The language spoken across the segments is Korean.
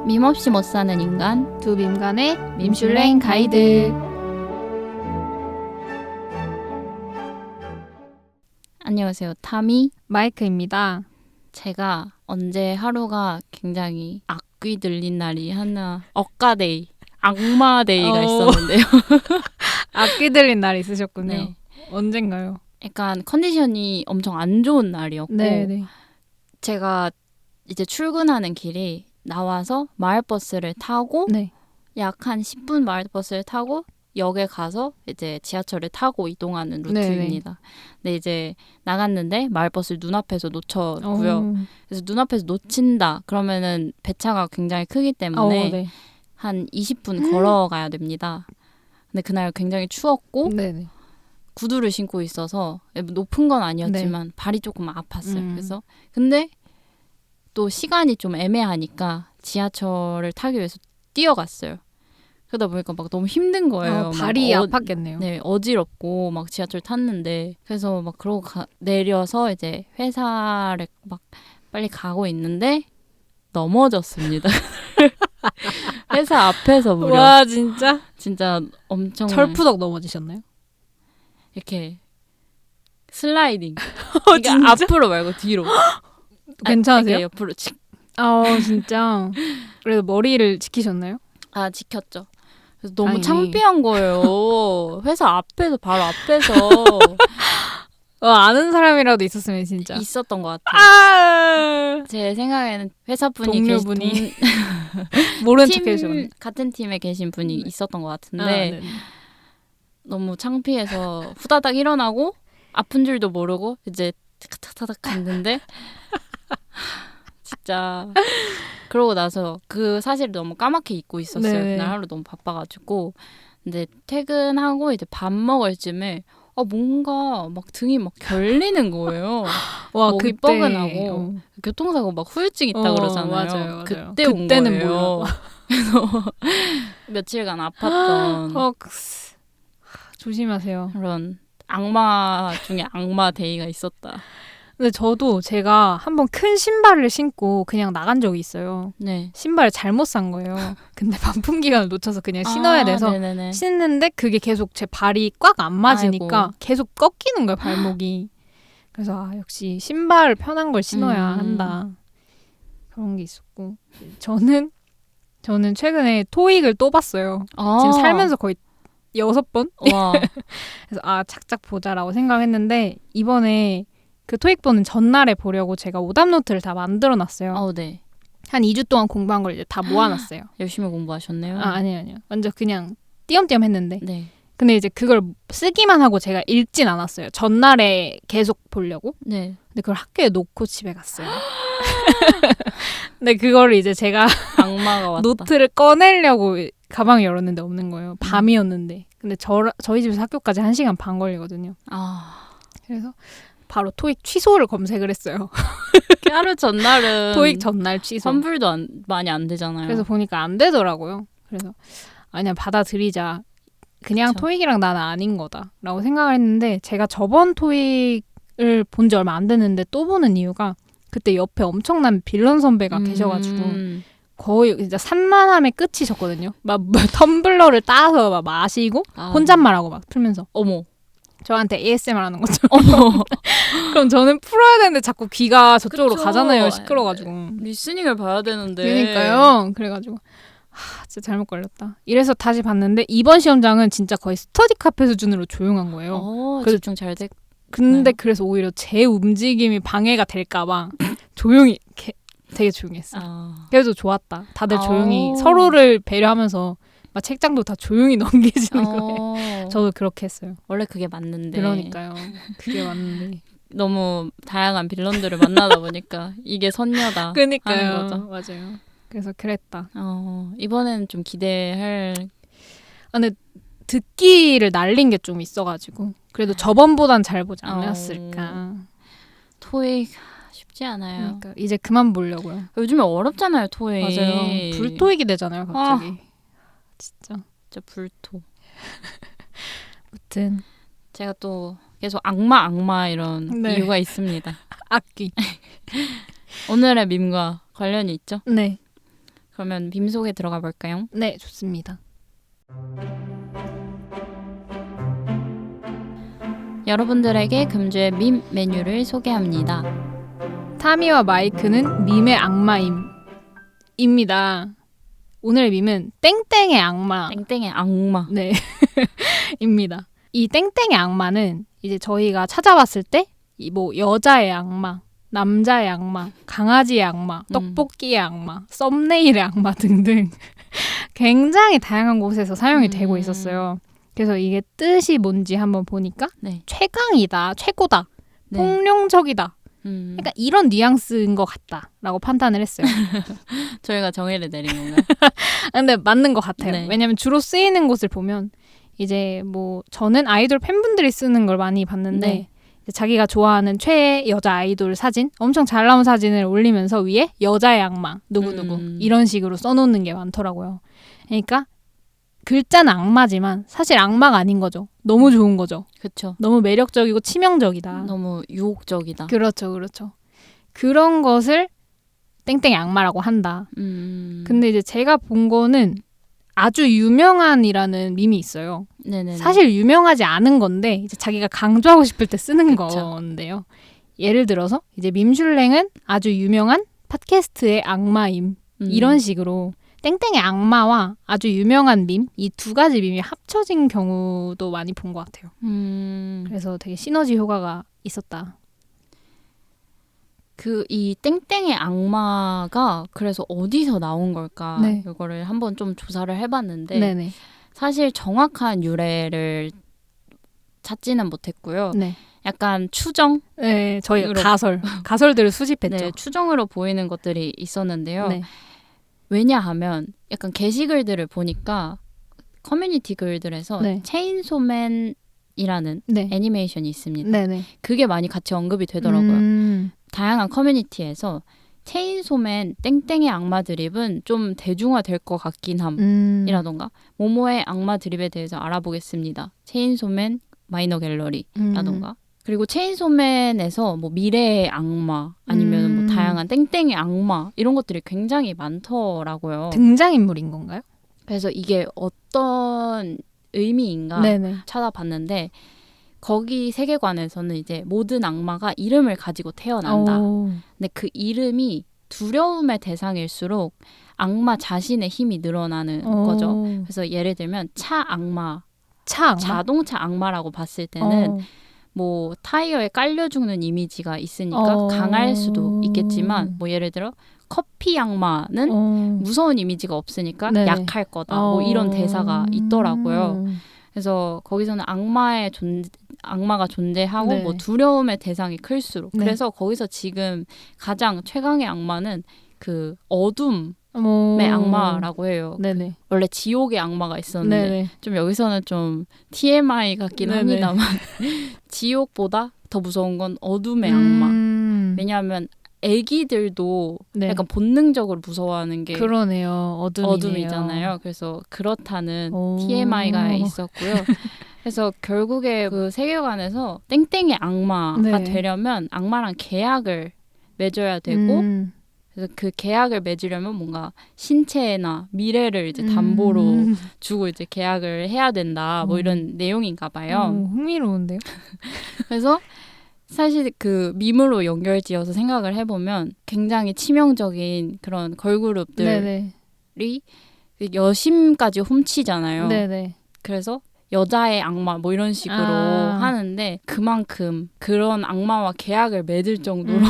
밈 없이 못 사는 인간 두 밈간의 밈슐랭 가이드. 안녕하세요, 타미 마이크입니다. 제가 언제 하루가 굉장히 악귀 들린 날이 하나, 억가데이, 악마데이가 있었는데요. 악기 들린 날 있으셨군요. 네. 언젠가요? 약간 컨디션이 엄청 안 좋은 날이었고 네네. 제가 이제 출근하는 길이 나와서 마을버스를 타고 네. 약 한 10분 마을버스를 타고 역에 가서 이제 지하철을 타고 이동하는 루트입니다. 근데 이제 나갔는데 마을버스를 눈앞에서 놓쳤고요. 그래서 눈앞에서 놓친다 그러면은 배차가 굉장히 크기 때문에 네. 한 20분 걸어가야 됩니다. 근데 그날 굉장히 추웠고 네네. 구두를 신고 있어서 높은 건 아니었지만 발이 조금 아팠어요. 그래서 근데 또 시간이 좀 애매하니까 지하철을 타기 위해서 뛰어갔어요. 그러다 보니까 막 너무 힘든 거예요. 발이 막 아팠겠네요. 네, 어지럽고 막 지하철 탔는데 그래서 막 그러고 내려서 이제 회사를 막 빨리 가고 있는데 넘어졌습니다. 회사 앞에서 무려. 와 진짜 엄청 철푸덕 넘어지셨나요? 이렇게 슬라이딩. 진짜? 그러니까 앞으로 말고 뒤로. 괜찮으세요? 옆으로 진짜. 그래도 머리를 지키셨나요? 지켰죠. 그래서 너무 다행히. 창피한 거예요. 회사 앞에서 바로 앞에서 아는 사람이라도 있었으면 진짜. 있었던 것 같아요. 아! 제 생각에는 회사분이 동료분이 모른 척 팀 해주셨네. 같은 팀에 계신 분이 있었던 것 같은데 네네. 너무 창피해서 후다닥 일어나고 아픈 줄도 모르고 이제 타닥타닥 갔는데 진짜 그러고 나서 그 사실을 너무 까맣게 잊고 있었어요. 네네. 그날 하루 너무 바빠가지고 근데 퇴근하고 이제 밥 먹을 쯤에 뭔가 막 등이 막 결리는 거예요. 와, 목이 그때 뻐근하고 교통사고 막 후유증 있다 그러잖아요. 맞아요. 그때 온 그때는 거예요. 몰라. 그래서 며칠간 아팠던 조심하세요. 그런 악마 중에 악마 데이가 있었다. 근데 저도 제가 한번 큰 신발을 신고 그냥 나간 적이 있어요. 네. 신발을 잘못 산 거예요. 근데 반품 기간을 놓쳐서 그냥 신어야 돼서 네네네. 신는데 그게 계속 제 발이 꽉 안 맞으니까 아이고. 계속 꺾이는 거예요, 발목이. 그래서 역시 신발 편한 걸 신어야 한다. 그런 게 있었고. 저는 최근에 토익을 또 봤어요. 지금 살면서 거의 6번? 와. 그래서 착착 보자라고 생각했는데 이번에 그 토익 보는 전날에 보려고 제가 오답 노트를 다 만들어놨어요. 네. 한 2주 동안 공부한 걸 이제 다 모아놨어요. 열심히 공부하셨네요. 아니요. 완전 그냥 띄엄띄엄 했는데. 네. 근데 이제 그걸 쓰기만 하고 제가 읽진 않았어요. 전날에 계속 보려고. 네. 근데 그걸 학교에 놓고 집에 갔어요. 근데 그거를 이제 제가 악마가 왔다. 노트를 꺼내려고 가방을 열었는데 없는 거예요. 밤이었는데. 근데 저희 집에서 학교까지 1시간 반 걸리거든요. 그래서 바로 토익 취소를 검색을 했어요. 하루 전날은 토익 전날 취소. 환불도 많이 안 되잖아요. 그래서 보니까 안 되더라고요. 그래서 아니야, 받아들이자. 그냥 그쵸. 토익이랑 나는 아닌 거다 라고 생각을 했는데 제가 저번 토익을 본 지 얼마 안 됐는데 또 보는 이유가 그때 옆에 엄청난 빌런 선배가 계셔가지고 거의 진짜 산만함의 끝이셨거든요. 막 텀블러를 따서 막 마시고 혼잣말하고 막 틀면서 어머. 저한테 ASMR 하는 거죠. 어머. 그럼 저는 풀어야 되는데 자꾸 귀가 저쪽으로 그쵸. 가잖아요. 시끄러워가지고. 리스닝을 봐야 되는데. 그러니까요. 그래가지고 진짜 잘못 걸렸다. 이래서 다시 봤는데 이번 시험장은 진짜 거의 스터디 카페 수준으로 조용한 거예요. 그래서 집중 잘 됐. 근데 그래서 오히려 제 움직임이 방해가 될까봐 조용히 되게 조용히 했어요. 그래도 좋았다. 다들 조용히 서로를 배려하면서 막 책장도 다 조용히 넘기시는 거예요. 저도 그렇게 했어요. 원래 그게 맞는데. 그러니까요. 그게 맞는데. 너무 다양한 빌런들을 만나다 보니까 이게 선녀다. 그러니까요. 하는 거죠. 맞아요. 그래서 그랬다. 이번에는 좀 기대할. 근데 듣기를 날린 게 좀 있어가지고 그래도 저번보단 잘 보지 않았을까. 토익 쉽지 않아요. 그러니까 이제 그만 보려고요. 요즘에 어렵잖아요, 토익. 맞아요. 불토익이 되잖아요, 갑자기. 진짜 불토. 아무튼 제가 또 계속 악마 이런 이유가 있습니다. 악귀. 오늘의 밈과 관련이 있죠? 네. 그러면 밈 속에 들어가 볼까요? 네, 좋습니다. 여러분들에게 금주의 밈 메뉴를 소개합니다. 타미와 마이크는 밈의 악마임입니다. 오늘의 밈은 땡땡의 악마. 땡땡의 악마. 네, 입니다. 이 땡땡의 악마는 이제 저희가 찾아봤을 때 이 뭐 여자의 악마, 남자의 악마, 강아지의 악마, 떡볶이의 악마, 썸네일의 악마 등등 굉장히 다양한 곳에서 사용이 되고 있었어요. 그래서 이게 뜻이 뭔지 한번 보니까 네. 최강이다, 최고다, 네. 폭룡적이다. 그러니까 이런 뉘앙스인 것 같다라고 판단을 했어요. 저희가 정의를 내린 건가요? 근데 맞는 것 같아요. 네. 왜냐하면 주로 쓰이는 곳을 보면 이제 뭐 저는 아이돌 팬분들이 쓰는 걸 많이 봤는데 네. 이제 자기가 좋아하는 최애 여자 아이돌 사진, 엄청 잘 나온 사진을 올리면서 위에 여자의 악마 누구누구 이런 식으로 써놓는 게 많더라고요. 그러니까 글자는 악마지만 사실 악마가 아닌 거죠. 너무 좋은 거죠. 그렇죠. 너무 매력적이고 치명적이다. 너무 유혹적이다. 그렇죠, 그렇죠. 그런 것을 땡땡의 악마라고 한다. 근데 이제 제가 본 거는 아주 유명한이라는 밈이 있어요. 네네네. 사실 유명하지 않은 건데 이제 자기가 강조하고 싶을 때 쓰는 그쵸. 건데요. 예를 들어서 이제 밈슐랭은 아주 유명한 팟캐스트의 악마임. 이런 식으로 땡땡의 악마와 아주 유명한 밈, 이 두 가지 밈이 합쳐진 경우도 많이 본 것 같아요. 그래서 되게 시너지 효과가 있었다. 이 땡땡의 악마가 그래서 어디서 나온 걸까? 네. 이거를 한번 좀 조사를 해봤는데 네네. 사실 정확한 유래를 찾지는 못했고요. 네. 약간 추정? 네, 저희가 으로. 가설들을 수집했죠. 네, 추정으로 보이는 것들이 있었는데요. 네. 왜냐하면 약간 게시글들을 보니까 커뮤니티 글들에서 네. 체인소맨이라는 네. 애니메이션이 있습니다. 네네. 그게 많이 같이 언급이 되더라고요. 다양한 커뮤니티에서 체인소맨 땡땡의 악마 드립은 좀 대중화될 것 같긴 함이라던가 모모의 악마 드립에 대해서 알아보겠습니다. 체인소맨 마이너 갤러리라던가 그리고 체인소맨에서 뭐 미래의 악마 아니면 뭐 다양한 땡땡의 악마 이런 것들이 굉장히 많더라고요. 등장인물인 건가요? 그래서 이게 어떤 의미인가 네네. 찾아봤는데 거기 세계관에서는 이제 모든 악마가 이름을 가지고 태어난다. 근데 그 이름이 두려움의 대상일수록 악마 자신의 힘이 늘어나는 거죠. 그래서 예를 들면 차 악마, 자동차 악마라고 봤을 때는 뭐 타이어에 깔려 죽는 이미지가 있으니까 강할 수도 있겠지만 뭐 예를 들어 커피 악마는 무서운 이미지가 없으니까 네네. 약할 거다. 뭐 이런 대사가 있더라고요. 그래서 거기서는 악마가 존재하고 네. 뭐 두려움의 대상이 클수록 네. 그래서 거기서 지금 가장 최강의 악마는 그 어둠의 악마라고 해요. 네네. 원래 지옥의 악마가 있었는데 네네. 좀 여기서는 좀 TMI 같긴 네네. 합니다만 지옥보다 더 무서운 건 어둠의 악마. 왜냐하면 애기들도 네. 약간 본능적으로 무서워하는 게 그러네요. 어둠이잖아요. 그래서 그렇다는 TMI가 있었고요. 그래서 결국에 그 세계관에서 땡땡의 악마가 네. 되려면 악마랑 계약을 맺어야 되고 그래서 그 계약을 맺으려면 뭔가 신체나 미래를 이제 담보로 주고 이제 계약을 해야 된다. 뭐 이런 내용인가 봐요. 흥미로운데요? 그래서 사실 그 밈으로 연결지어서 생각을 해보면 굉장히 치명적인 그런 걸그룹들이 네네. 여심까지 훔치잖아요. 네네. 그래서 여자의 악마 뭐 이런 식으로 하는데 그만큼 그런 악마와 계약을 맺을 정도로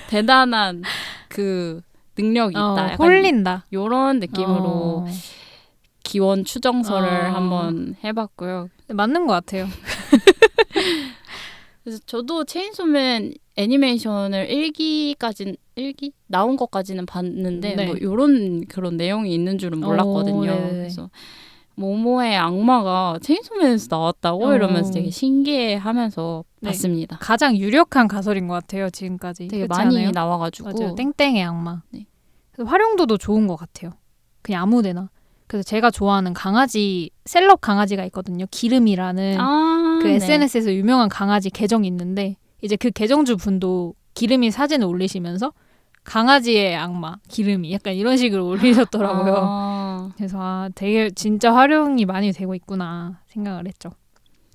대단한 그 능력이 있다. 약간 홀린다. 이런 느낌으로 기원 추정설을 한번 해봤고요. 맞는 것 같아요. 그래서 저도 체인소맨 애니메이션을 1기 나온 것까지는 봤는데 네. 뭐 이런 그런 내용이 있는 줄은 몰랐거든요. 그래서 모모의 악마가 체인소맨에서 나왔다고 이러면서 되게 신기해하면서 네. 봤습니다. 가장 유력한 가설인 것 같아요. 지금까지. 되게 그렇지 많이 않아요? 나와가지고 맞아요. 땡땡의 악마. 네. 그래서 활용도도 좋은 것 같아요. 그냥 아무데나. 그래서 제가 좋아하는 강아지, 셀럽 강아지가 있거든요. 기름이라는 그 네. SNS에서 유명한 강아지 계정이 있는데 이제 그 계정주 분도 기름이 사진을 올리시면서 강아지의 악마 기름이 약간 이런 식으로 올리셨더라고요. 그래서 되게 진짜 활용이 많이 되고 있구나 생각을 했죠.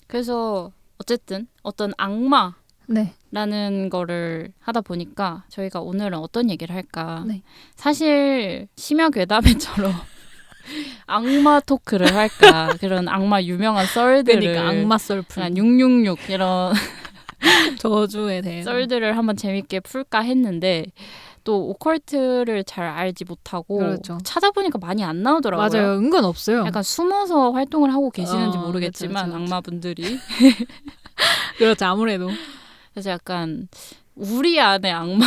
그래서 어쨌든 어떤 악마 네. 라는 거를 하다 보니까 저희가 오늘은 어떤 얘기를 할까. 네. 사실 심야괴담회처럼 악마 토크를 할까. 그런 악마 유명한 썰들을. 그러니까 악마 썰 풀. 666 이런 저주에 대해서. 썰들을 한번 재밌게 풀까 했는데 또 오컬트를 잘 알지 못하고 그렇죠. 찾아보니까 많이 안 나오더라고요. 맞아요. 은근 없어요. 약간 숨어서 활동을 하고 계시는지 그렇죠, 모르겠지만 그렇죠. 악마분들이. 그렇죠. 아무래도. 그래서 약간 우리 안에 악마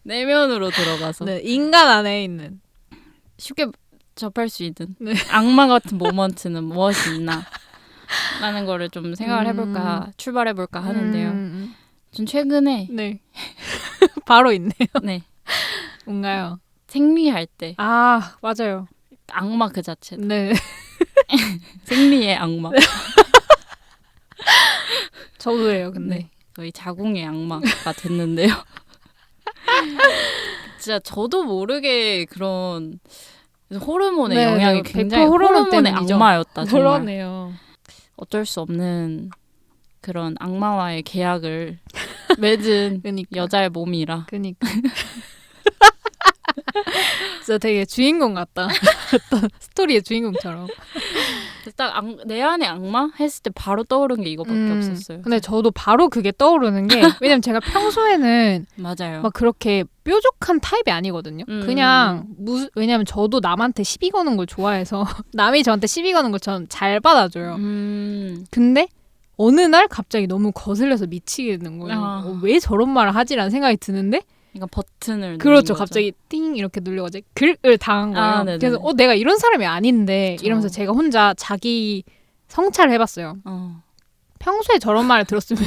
내면으로 들어가서 네, 인간 안에 있는 쉽게 접할 수 있는 네. 악마 같은 모먼트는 무엇이 있나 라는 거를 좀 생각을 해볼까 출발해볼까 하는데요. 전 최근에 네. 바로 있네요. 네, 뭔가요? 생리할 때 아, 맞아요. 악마 그 자체 네. 생리의 악마 저도예요, 근데. 네, 거의 자궁의 악마가 됐는데요. 진짜 저도 모르게 그런 호르몬의 네, 영향이 네, 굉장히 100% 호르몬 호르몬의 때문이죠. 악마였다. 정말 그러네요. 어쩔 수 없는 그런 악마와의 계약을 맺은 그러니까. 여자의 몸이라. 그니까. 진짜 되게 주인공 같다. 어떤 스토리의 주인공처럼. 딱 내 안에 악마 했을 때 바로 떠오른 게 이거밖에 없었어요. 근데 저도 바로 그게 떠오르는 게 왜냐면 제가 평소에는 맞아요. 막 그렇게 뾰족한 타입이 아니거든요. 그냥 왜냐면 저도 남한테 시비 거는 걸 좋아해서 남이 저한테 시비 거는 걸 전 잘 받아줘요. 근데 어느 날 갑자기 너무 거슬려서 미치게 되는 거예요. 왜 저런 말을 하지라는 생각이 드는데 그러니까 버튼을 그렇죠. 누른 거죠. 갑자기 띵 이렇게 눌려가지고 글을 당한 거예요. 그래서 내가 이런 사람이 아닌데 그쵸. 이러면서 제가 혼자 자기 성찰을 해봤어요. 평소에 저런 말을 들었으면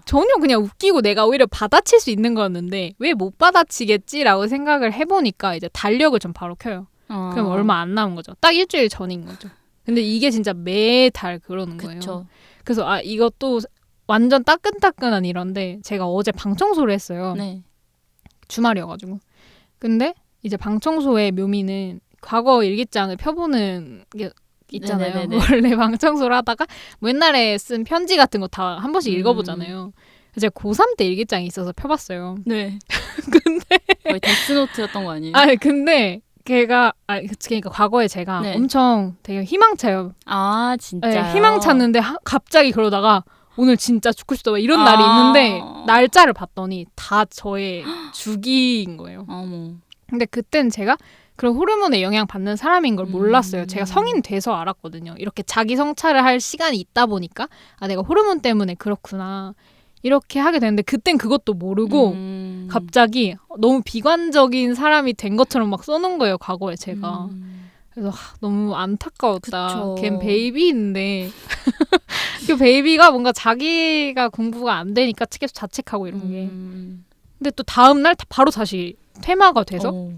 전혀 그냥 웃기고 내가 오히려 받아칠 수 있는 거였는데 왜 못 받아치겠지라고 생각을 해보니까 이제 달력을 좀 바로 켜요. 그럼 얼마 안 남은 거죠. 딱 일주일 전인 거죠. 근데 이게 진짜 매달 그러는 거예요. 그쵸. 그래서 이것도 완전 따끈따끈한 일인데 제가 어제 방 청소를 했어요. 네. 주말이어가지고. 근데 이제 방 청소의 묘미는 과거 일기장을 펴보는 게 있잖아요. 네네네네. 원래 방 청소를 하다가 뭐 옛날에 쓴 편지 같은 거 다 한 번씩 읽어보잖아요. 제가 고3 때 일기장이 있어서 펴봤어요. 네. 근데 거의 데스노트였던 거 아니에요? 근데 그러니까 과거에 제가 네. 엄청 되게 희망차요. 아 진짜. 네, 희망찼는데 갑자기 그러다가 오늘 진짜 죽고 싶다 이런 날이 있는데 날짜를 봤더니 다 저의 주기인 거예요. 어머. 근데 그땐 제가 그런 호르몬에 영향 받는 사람인 걸 몰랐어요. 제가 성인 돼서 알았거든요. 이렇게 자기 성찰을 할 시간이 있다 보니까 내가 호르몬 때문에 그렇구나 이렇게 하게 되는데 그땐 그것도 모르고 갑자기 너무 비관적인 사람이 된 것처럼 막 써놓은 거예요. 과거에 제가. 그래서 너무 안타까웠다. 그쵸. 걘 베이비인데 그 베이비가 뭔가 자기가 공부가 안 되니까 계속 자책하고 이런 게. 근데 또 다음 날 바로 다시 테마가 돼서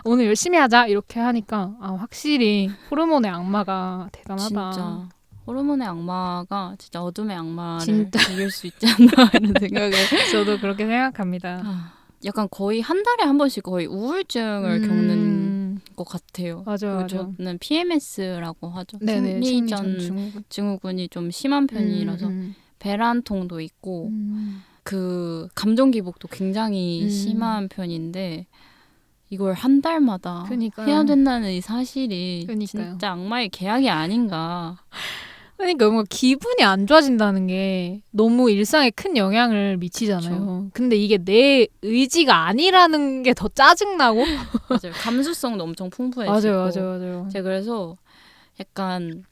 오늘 열심히 하자 이렇게 하니까 확실히 호르몬의 악마가 대단하다. 진짜 호르몬의 악마가 진짜 어둠의 악마를 진짜. 이길 수 있지 않나 이런 생각을 저도 그렇게 생각합니다. 약간 거의 한 달에 한 번씩 거의 우울증을 겪는 것 같아요. 맞아요. 저는 PMS라고 하죠. 네네, 심리전 증후군이 좀 심한 편이라서 배란통도 있고 그 감정 기복도 굉장히 심한 편인데 이걸 한 달마다 해야 된다는 이 사실이 진짜 악마의 계약이 아닌가. 그러니까 뭔가 기분이 안 좋아진다는 게 너무 일상에 큰 영향을 미치잖아요. 그쵸. 근데 이게 내 의지가 아니라는 게 더 짜증나고. 맞아요. 감수성도 엄청 풍부해지고. 맞아요. 제가 그래서 약간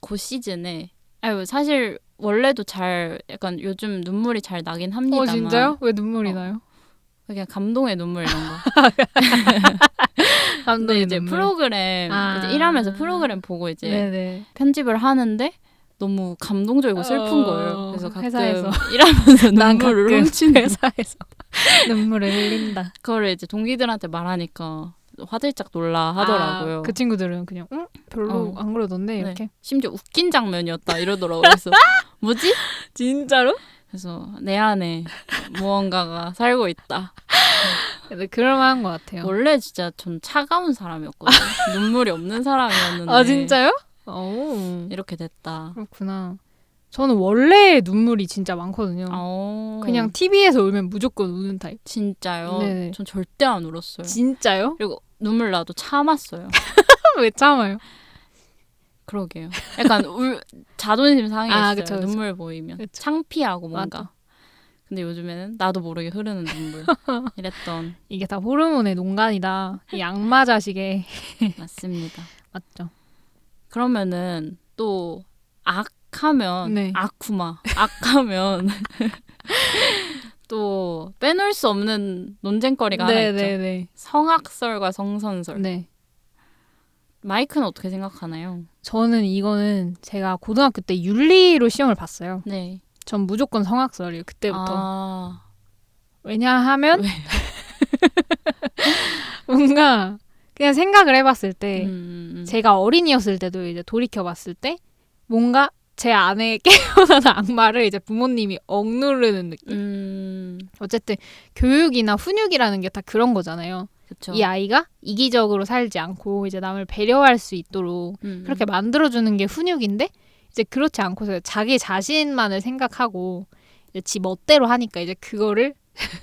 그 시즌에 사실 원래도 잘 약간 요즘 눈물이 잘 나긴 합니다만. 진짜요? 왜 눈물이 나요? 그냥 감동의 눈물 이런 거. 감동의 이제 눈물. 프로그램 이제 일하면서 프로그램 보고 이제 네네. 편집을 하는데 너무 감동적이고 슬픈 거예요. 그래서 가끔 회사에서. 일하면서 눈물을 훔치는 회사에서 눈물을 흘린다. 그거를 이제 동기들한테 말하니까 화들짝 놀라 하더라고요. 그 친구들은 그냥 별로 안 그러던데 이렇게. 심지어 웃긴 장면이었다 이러더라고요. 그래서 뭐지? 진짜로? 그래서 내 안에 무언가가 살고 있다. 근데 그럴만한 것 같아요. 원래 진짜 전 차가운 사람이었거든요. 눈물이 없는 사람이었는데. 아 진짜요? 오. 이렇게 됐다. 그렇구나. 저는 원래 눈물이 진짜 많거든요. 그냥 TV에서 울면 무조건 우는 타입. 진짜요? 네네. 전 절대 안 울었어요. 진짜요? 그리고 눈물 나도 참았어요. 왜 참아요? 그러게요. 약간 자존심 상했어요. 그쵸. 눈물 보이면. 그쵸. 창피하고 뭔가. 맞아. 근데 요즘에는 나도 모르게 흐르는 눈물. 이랬던. 이게 다 호르몬의 농간이다. 이 악마 자식의. 맞습니다. 맞죠. 그러면은 또 악하면 네. 악하면 또 빼놓을 수 없는 논쟁거리가 하나 있죠. 네네네. 성악설과 성선설. 네. 마이크는 어떻게 생각하나요? 저는 이거는 제가 고등학교 때 윤리로 시험을 봤어요. 네. 전 무조건 성악설이에요. 그때부터. 왜? 왜냐하면 뭔가 그냥 생각을 해봤을 때 제가 어린이였을 때도 이제 돌이켜봤을 때 뭔가 제 안에 깨어나는 악마를 이제 부모님이 억누르는 느낌? 어쨌든 교육이나 훈육이라는 게 다 그런 거잖아요. 그쵸. 이 아이가 이기적으로 살지 않고 이제 남을 배려할 수 있도록 그렇게 만들어주는 게 훈육인데 이제 그렇지 않고서 자기 자신만을 생각하고 이제 지 멋대로 하니까 이제 그거를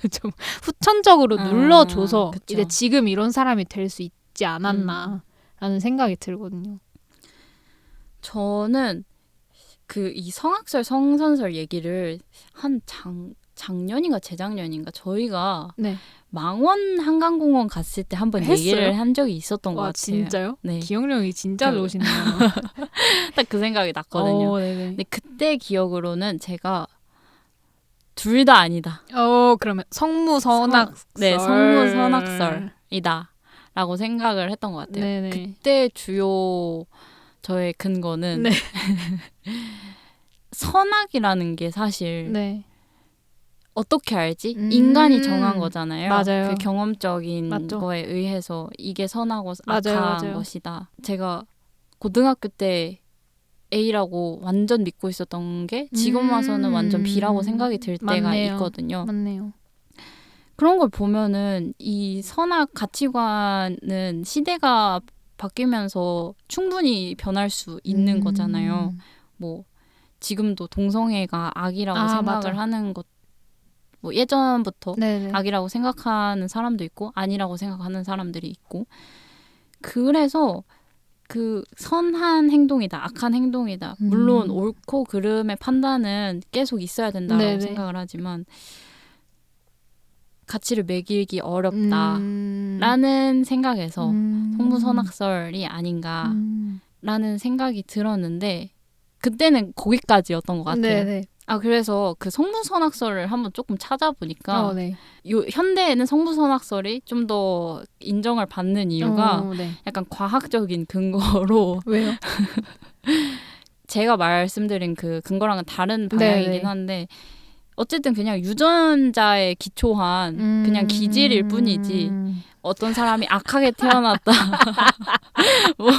좀 후천적으로 눌러줘서 그쵸. 이제 지금 이런 사람이 될 수 있지 않았나라는 생각이 들거든요. 저는 이 성악설, 성선설 얘기를 한 작년인가 재작년인가 저희가 네. 망원 한강공원 갔을 때 한번 얘기를 한 적이 있었던 것 같아요. 진짜요? 네. 기억력이 진짜 좋으시네요. 딱 그 생각이 났거든요. 근데 그때 기억으로는 제가 둘 다 아니다. 그러면 성무선악설. 네, 성무선악설이다 라고 생각을 했던 것 같아요. 네네. 그때 주요 저의 근거는 네. 선악이라는 게 사실 네. 어떻게 알지? 인간이 정한 거잖아요. 맞아요. 그 경험적인 맞죠. 거에 의해서 이게 선하고 맞아요, 악한 맞아요. 것이다. 제가 고등학교 때 A라고 완전 믿고 있었던 게 지금 와서는 완전 B라고 생각이 들 때가 맞네요. 있거든요. 맞네요. 그런 걸 보면은 이 선악 가치관은 시대가 바뀌면서 충분히 변할 수 있는 거잖아요. 뭐 지금도 동성애가 악이라고 생각을 맞아. 하는 것, 뭐 예전부터 네네. 악이라고 생각하는 사람도 있고 아니라고 생각하는 사람들이 있고 그래서 그 선한 행동이다, 악한 행동이다. 물론 옳고 그름의 판단은 계속 있어야 된다라고 네네. 생각을 하지만 가치를 매기기 어렵다라는 생각에서 성무선악설이 아닌가라는 생각이 들었는데 그때는 거기까지였던 것 같아요. 네네. 그래서 그 성무선악설을 한번 조금 찾아보니까 네. 현대에는 성무선악설이 좀 더 인정을 받는 이유가 네. 약간 과학적인 근거로 왜요? 제가 말씀드린 그 근거랑은 다른 방향이긴 네네. 한데 어쨌든 그냥 유전자에 기초한 그냥 기질일 뿐이지 어떤 사람이 악하게 태어났다 뭐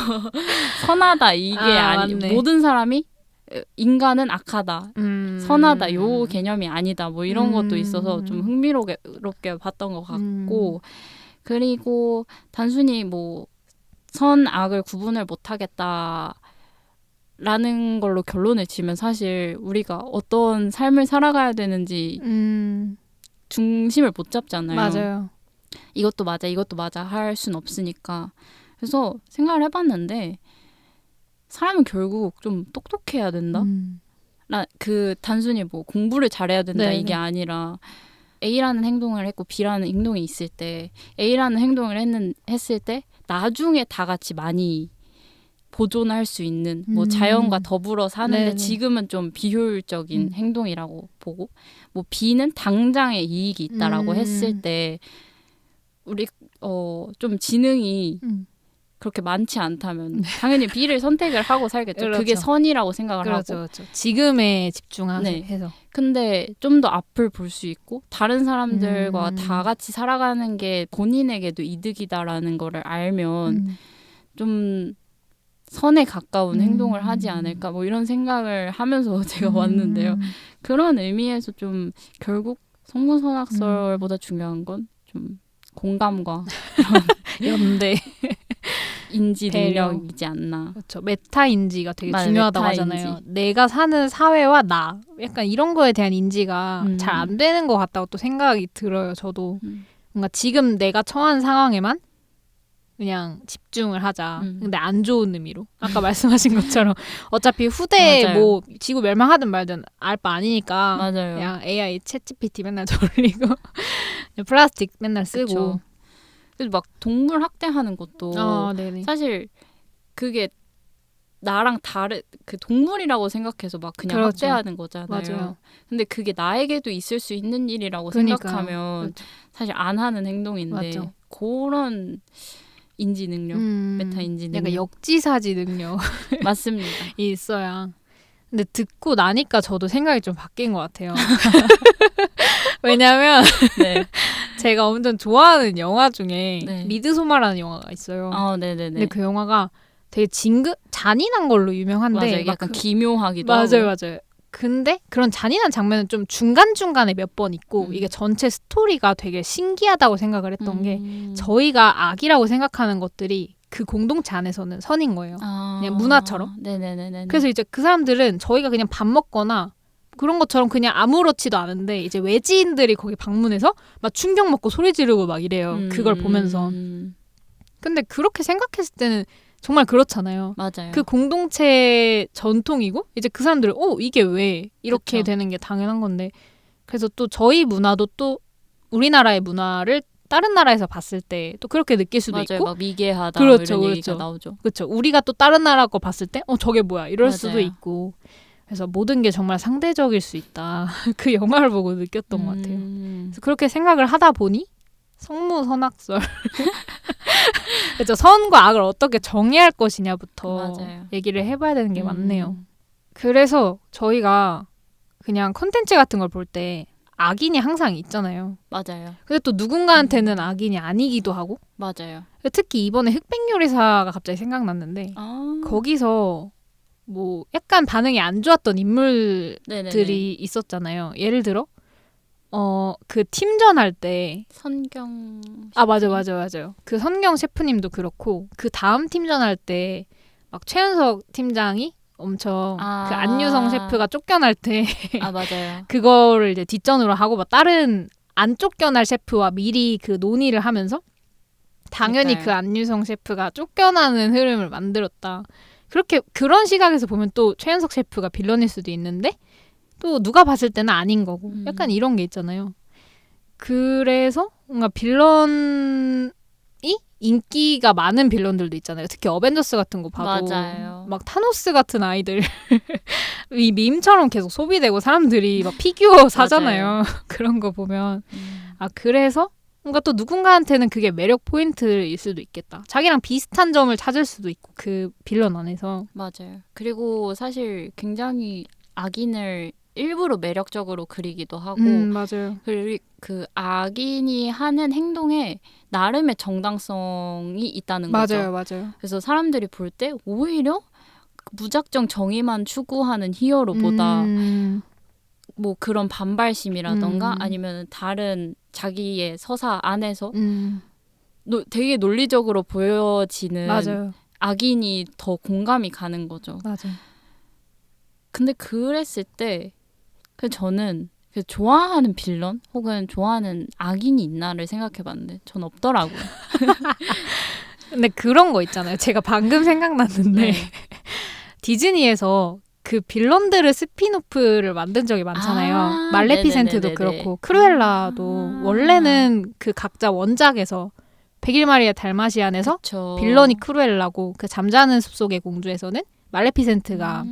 선하다 이게 맞네. 모든 사람이 인간은 악하다 선하다 요 개념이 아니다 뭐 이런 것도 있어서 좀 흥미롭게 봤던 것 같고 그리고 단순히 뭐 선악을 구분을 못하겠다 라는 걸로 결론을 지면 사실 우리가 어떤 삶을 살아가야 되는지 중심을 못 잡잖아요. 맞아요. 이것도 맞아 할 순 없으니까. 그래서 생각을 해봤는데 사람은 결국 좀 똑똑해야 된다. 그 단순히 뭐 공부를 잘해야 된다 네네. 이게 아니라 A라는 행동을 했고 B라는 행동이 있을 때 A라는 행동을 했을 때 나중에 다 같이 많이 보존할 수 있는 뭐 자연과 더불어 사는데 네네. 지금은 좀 비효율적인 행동이라고 보고 뭐 B는 당장의 이익이 있다라고 했을 때 우리 좀 지능이 그렇게 많지 않다면 당연히 B를 선택을 하고 살겠죠. 그렇죠. 그게 선이라고 생각을 그렇죠, 하고. 그렇죠. 지금에 집중해서. 네. 근데 좀 더 앞을 볼 수 있고 다른 사람들과 다 같이 살아가는 게 본인에게도 이득이다라는 거를 알면 좀 선에 가까운 행동을 하지 않을까 뭐 이런 생각을 하면서 제가 왔는데요. 그런 의미에서 좀 결국 성문선악설보다 중요한 건 좀 공감과 연대 인지 배려. 능력이지 않나. 그렇죠. 메타 인지가 되게 맞아요, 중요하다고 메타 하잖아요. 인지. 내가 사는 사회와 나 약간 이런 거에 대한 인지가 음. 잘 안 되는 것 같다고 또 생각이 들어요. 저도 음. 뭔가 지금 내가 처한 상황에만 그냥 집중을 하자. 근데 안 좋은 의미로. 아까 말씀하신 것처럼 어차피 후대에 맞아요. 뭐 지구 멸망하든 말든 알 바 아니니까 맞아요. 그냥 AI 챗 GPT 맨날 돌리고 플라스틱 맨날 쓰고. 그쵸. 그래서 막 동물 학대하는 것도 네네. 사실 그게 나랑 다른 그 동물이라고 생각해서 막 그냥 그렇죠. 학대하는 거잖아요. 맞아요. 근데 그게 나에게도 있을 수 있는 일이라고 그러니까요. 생각하면 그렇죠. 사실 안 하는 행동인데 맞죠. 그런 인지 능력, 메타 인지 능력 약간 역지사지 능력이 맞습니다. 있어야. 근데 듣고 나니까 저도 생각이 좀 바뀐 것 같아요. 왜냐면 네. 제가 엄청 좋아하는 영화 중에 네. 미드소마라는 영화가 있어요. 네네네. 근데 그 영화가 되게 잔인한 걸로 유명한데 맞아요. 약간 기묘하기도 맞아요, 하고. 맞아요. 근데 그런 잔인한 장면은 좀 중간중간에 몇 번 있고 이게 전체 스토리가 되게 신기하다고 생각을 했던 게 저희가 악이라고 생각하는 것들이 그 공동체 안에서는 선인 거예요. 그냥 문화처럼. 네네네네. 그래서 이제 그 사람들은 저희가 그냥 밥 먹거나 그런 것처럼 그냥 아무렇지도 않은데 이제 외지인들이 거기 방문해서 막 충격 먹고 소리 지르고 막 이래요. 그걸 보면서. 근데 그렇게 생각했을 때는 정말 그렇잖아요. 맞아요. 그 공동체 전통이고 이제 그 사람들은 이게 왜 이렇게 그쵸. 되는 게 당연한 건데 그래서 또 저희 문화도 또 우리나라의 문화를 다른 나라에서 봤을 때 또 그렇게 느낄 수도 맞아요. 있고 막 미개하다 그렇죠, 이런 그렇죠. 얘기가 나오죠. 그렇죠. 우리가 또 다른 나라 거 봤을 때 저게 뭐야 이럴 맞아요. 수도 있고 그래서 모든 게 정말 상대적일 수 있다. 그 영화를 보고 느꼈던 것 같아요. 그래서 그렇게 생각을 하다 보니 성무선악설 그렇죠. 선과 악을 어떻게 정의할 것이냐부터 맞아요. 얘기를 해봐야 되는 게 맞네요. 그래서 저희가 그냥 콘텐츠 같은 걸 볼 때 악인이 항상 있잖아요. 맞아요. 근데 또 누군가한테는 악인이 아니기도 하고 맞아요. 특히 이번에 흑백요리사가 갑자기 생각났는데 거기서 뭐 약간 반응이 안 좋았던 인물들이 네네네. 있었잖아요. 예를 들어 그 팀전 할 때 선경 맞아요. 그 선경 셰프님도 그렇고 그 다음 팀전 할 때 막 최윤석 팀장이 엄청 그 안유성 셰프가 쫓겨날 때 맞아요. 그거를 이제 뒷전으로 하고 막 다른 안 쫓겨날 셰프와 미리 그 논의를 하면서 당연히 그러니까요. 그 안유성 셰프가 쫓겨나는 흐름을 만들었다. 그렇게 그런 시각에서 보면 또 최윤석 셰프가 빌런일 수도 있는데 또 누가 봤을 때는 아닌 거고 약간 이런 게 있잖아요. 그래서 뭔가 빌런이 인기가 많은 빌런들도 있잖아요. 특히 어벤져스 같은 거 봐도 맞아요. 막 타노스 같은 아이들 이 밈처럼 계속 소비되고 사람들이 막 피규어 사잖아요. 그런 거 보면 그래서 뭔가 또 누군가한테는 그게 매력 포인트일 수도 있겠다. 자기랑 비슷한 점을 찾을 수도 있고 그 빌런 안에서. 맞아요. 그리고 사실 굉장히 악인을 일부러 매력적으로 그리기도 하고 맞아요. 그리고 그 악인이 하는 행동에 나름의 정당성이 있다는 거죠. 맞아요. 그래서 사람들이 볼 때 오히려 무작정 정의만 추구하는 히어로보다 뭐 그런 반발심이라던가 아니면 다른 자기의 서사 안에서 되게 논리적으로 보여지는 맞아요. 악인이 더 공감이 가는 거죠. 맞아요. 근데 그랬을 때 저는 좋아하는 빌런 혹은 좋아하는 악인이 있나를 생각해봤는데 전 없더라고요. 근데 그런 거 있잖아요. 제가 방금 생각났는데 네. 디즈니에서 그 빌런들을 스피노프를 만든 적이 많잖아요. 말레피센트도 네네네네네. 그렇고 크루엘라도 원래는 그 각자 원작에서 101마리의 달마시안에서 그쵸. 빌런이 크루엘라고 그 잠자는 숲속의 공주에서는 말레피센트가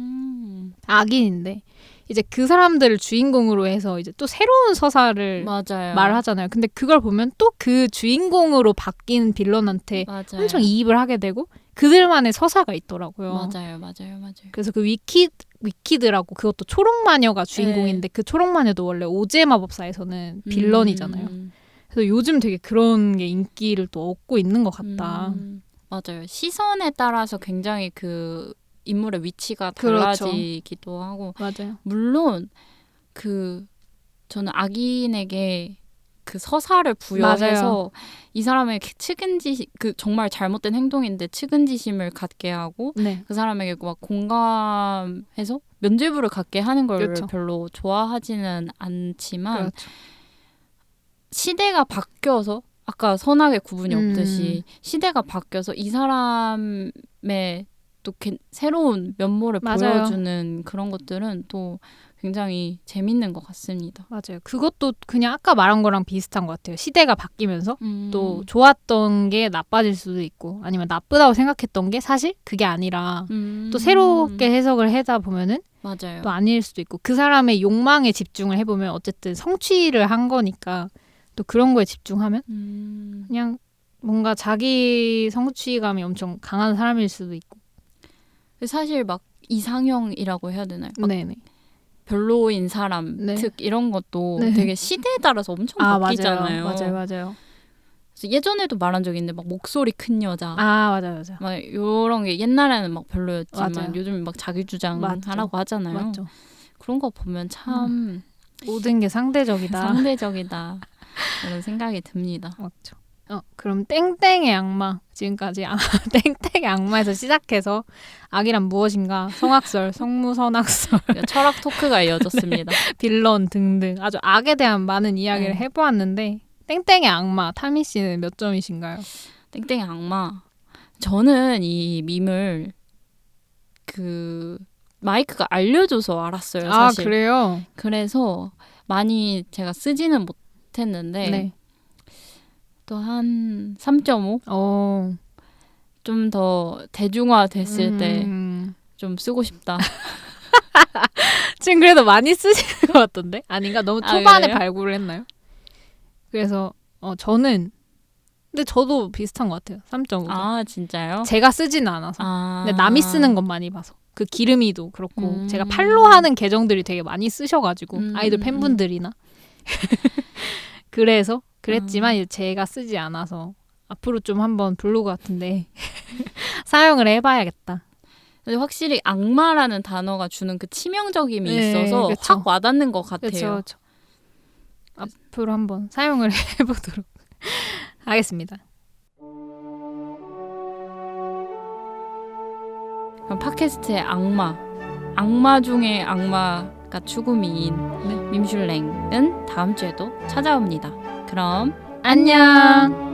악인인데 이제 그 사람들을 주인공으로 해서 이제 또 새로운 서사를 맞아요. 말하잖아요. 근데 그걸 보면 또 그 주인공으로 바뀐 빌런한테 맞아요. 엄청 이입을 하게 되고 그들만의 서사가 있더라고요. 맞아요. 그래서 그 위키드라고 그것도 초록마녀가 주인공인데 그 초록마녀도 원래 오즈의 마법사에서는 빌런이잖아요. 그래서 요즘 되게 그런 게 인기를 또 얻고 있는 것 같다. 맞아요. 시선에 따라서 굉장히 그 인물의 위치가 그렇죠. 달라지기도 하고 맞아요. 물론 그 저는 악인에게 그 서사를 부여해서 맞아요. 이 사람에게 측은지심 그 정말 잘못된 행동인데 측은지심을 갖게 하고 네. 그 사람에게 막 공감해서 면죄부를 갖게 하는 걸 그렇죠. 별로 좋아하지는 않지만 그렇죠. 시대가 바뀌어서 아까 선악의 구분이 없듯이 시대가 바뀌어서 이 사람의 또 새로운 면모를 맞아요. 보여주는 그런 것들은 또 굉장히 재밌는 것 같습니다. 맞아요. 그것도 그냥 아까 말한 거랑 비슷한 것 같아요. 시대가 바뀌면서 또 좋았던 게 나빠질 수도 있고 아니면 나쁘다고 생각했던 게 사실 그게 아니라 또 새롭게 해석을 하다 보면은 맞아요. 또 아닐 수도 있고 그 사람의 욕망에 집중을 해보면 어쨌든 성취를 한 거니까 또 그런 거에 집중하면 그냥 뭔가 자기 성취감이 엄청 강한 사람일 수도 있고 사실 막 이상형이라고 해야 되나요? 막 네네. 별로인 사람 네. 특 이런 것도 네. 되게 시대에 따라서 엄청 바뀌잖아요. 맞아요. 그래서 예전에도 말한 적이 있는데 막 목소리 큰 여자 맞아요. 막 이런 게 옛날에는 막 별로였지만 맞아요. 요즘 막 자기 주장 맞죠. 하라고 하잖아요. 맞죠. 그런 거 보면 참 모든 게 상대적이다. 상대적이다 이런 생각이 듭니다. 맞죠. 그럼 땡땡의 악마 지금까지 땡땡의 악마에서 시작해서 악이란 무엇인가 성악설, 성무선악설, 철학 토크가 이어졌습니다. 빌런 등등 아주 악에 대한 많은 이야기를 네. 해보았는데 땡땡의 악마 타미 씨는 몇 점이신가요? 땡땡의 악마. 저는 이 밈을 그 마이크가 알려줘서 알았어요. 사실. 그래요? 그래서 많이 제가 쓰지는 못했는데 네. 또 한 3.5? 좀 더 대중화됐을 때 좀 쓰고 싶다. 지금 그래도 많이 쓰시는 것 같던데? 아닌가? 너무 초반에 그래요? 발굴을 했나요? 그래서 저는 근데 저도 비슷한 것 같아요. 3.5. 진짜요? 제가 쓰지는 않아서. 근데 남이 쓰는 건 많이 봐서. 그 기름이도 그렇고 제가 팔로우하는 계정들이 되게 많이 쓰셔가지고 아이돌 팬분들이나 그래서 그랬지만 이제 제가 쓰지 않아서 앞으로 좀 한번 블로그 같은데 사용을 해봐야겠다. 근데 확실히 악마라는 단어가 주는 그 치명적임이 있어서 그쵸. 확 와닿는 것 같아요. 그렇죠. 앞으로 한번 사용을 해보도록 하겠습니다. 그럼 팟캐스트의 악마 중에 악마가 추구미인 밈슐랭은 다음 주에도 찾아옵니다. 그럼 안녕.